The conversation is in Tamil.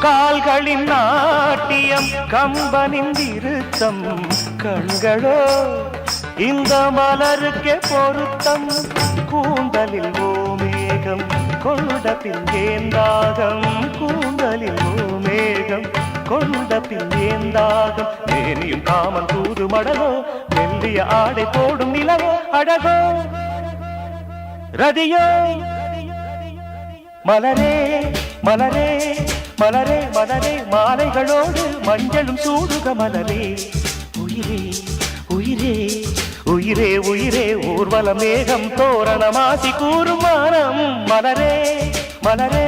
கால்களின் நாட்டியம் கம்பனின் திருத்தம் கண்களோ இந்த மலருக்கே பொருத்தம் கூந்தலில் ஓமேகம் கொண்ட பின் ஏந்தாகம் கூந்தலில் ஓமேகம் கொண்ட பின் ஏந்தாகம் மேனியும் காமன் தூது மடலோ மெல்லிய ஆடை போடும் நிலவோ அழகோ ரதியோ மலரே மலரே மலரே மலரே மாலைகளோடு மஞ்சளும் சூடுக மலரே உயிரே உயிரே உயிரே உயிரே ஊர்வல மேகம் தோரணமாசி கூறும் வானம் மலரே மலரே